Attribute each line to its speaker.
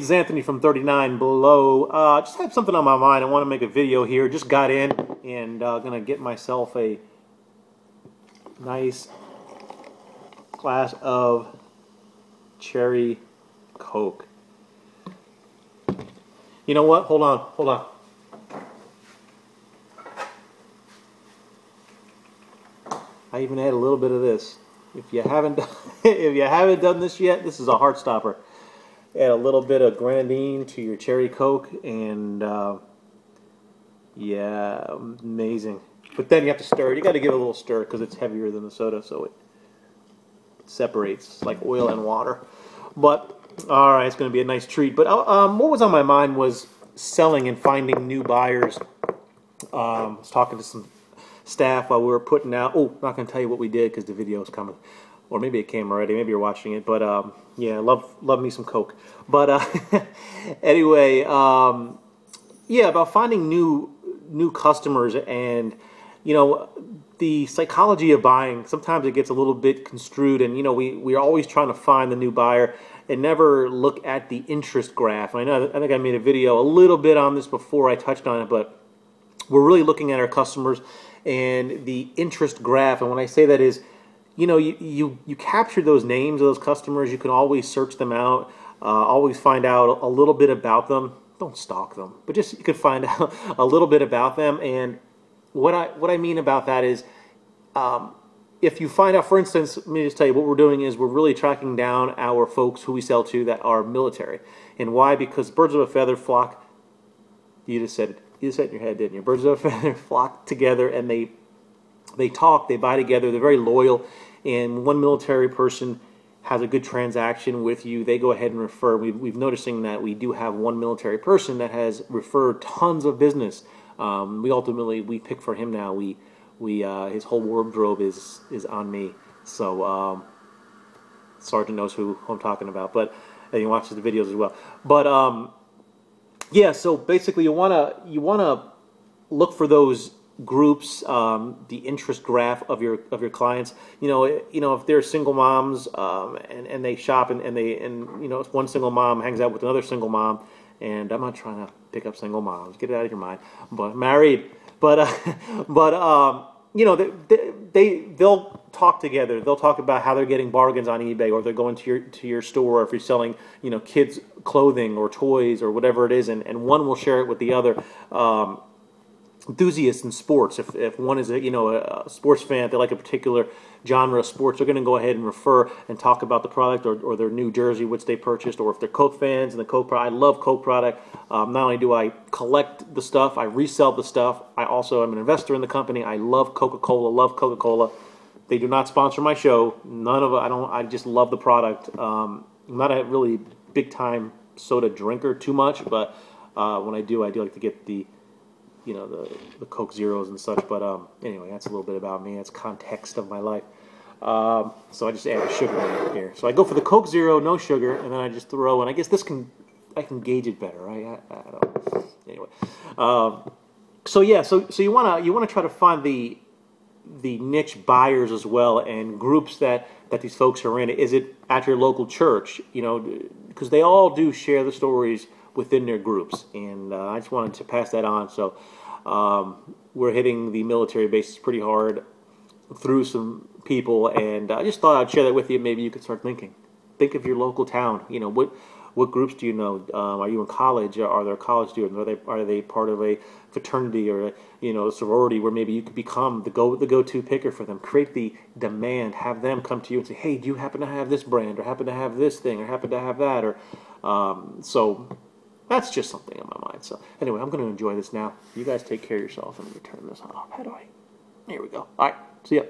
Speaker 1: this is Anthony from 39 Below. Just had something on my mind. I want to make a video here. Just got in and gonna get myself a nice glass of cherry Coke. You know what? Hold on. I even had a little bit of this. If you haven't done this yet, this is a heart stopper. Add a little bit of grenadine to your cherry Coke, and yeah, amazing. But then you have to stir it. You got to give it a little stir because it's heavier than the soda, so it separates like oil and water. But all right, it's going to be a nice treat. But what was on my mind was selling and finding new buyers. I was talking to some staff while we were putting out. Oh, not going to tell you what we did because the video is coming. Or maybe it came already. Maybe you're watching it. But yeah, love me some Coke. But anyway, yeah, about finding new customers, and you know, the psychology of buying. Sometimes it gets a little bit construed, and you know, we're always trying to find the new buyer and never look at the interest graph. I think I made a video a little bit on this before. I touched on it, but we're really looking at our customers and the interest graph. And when I say that is, you know, you capture those names of those customers. You can always search them out, always find out a little bit about them. Don't stalk them, but just you can find out a little bit about them. And what I mean about that is, if you find out, for instance, let me just tell you what we're doing is we're really tracking down our folks who we sell to that are military. And why? Because birds of a feather flock. You just said it. You just said it in your head, didn't you? Birds of a feather flock together, and they talk, they buy together, they're very loyal, and one military person has a good transaction with you, they go ahead and refer. We've noticing that we do have one military person that has referred tons of business. We pick for him now. His whole wardrobe is on me. So Sergeant knows who I'm talking about, but and he watches the videos as well. But yeah, so basically you wanna look for those groups, the interest graph of your clients. You know if they're single moms and they shop and you know, if one single mom hangs out with another single mom, and I'm not trying to pick up single moms, get it out of your mind, but married, but you know, they'll talk together. They'll talk about how they're getting bargains on eBay, or they're going to your store, or if you're selling, you know, kids clothing or toys or whatever it is, and one will share it with the other. Enthusiasts in sports, if one is a sports fan, they like a particular genre of sports, they're going to go ahead and refer and talk about the product or their new jersey which they purchased. Or if they're Coke fans and the Coke product, I love Coke product. Not only do I collect the stuff, I resell the stuff. I also am an investor in the company. I love Coca-Cola. Love Coca-Cola. They do not sponsor my show. None of it. I just love the product. I'm not a really big time soda drinker too much, but when I do like to get the the Coke Zeros and such. But anyway, that's a little bit about me. That's context of my life. So I just added sugar in here. So I go for the Coke Zero, no sugar, and then I just throw, and I guess I can gauge it better, right? I don't know. Anyway, so yeah, so you wanna try to find the niche buyers as well, and groups that these folks are in. Is it at your local church? You know, because they all do share the stories within their groups, and I just wanted to pass that on. So we're hitting the military bases pretty hard through some people, and I just thought I'd share that with you. Maybe you could start thinking. Think of your local town. You know, what groups do you know? Are you in college? Are there college students? Are they part of a fraternity or a sorority where maybe you could become the go-to picker for them? Create the demand. Have them come to you and say, "Hey, do you happen to have this brand, or happen to have this thing, or happen to have that?" Or so. That's just something on my mind. So anyway, I'm going to enjoy this now. You guys take care of yourself. I'm going to turn this off. How do I? Here we go. All right. See ya.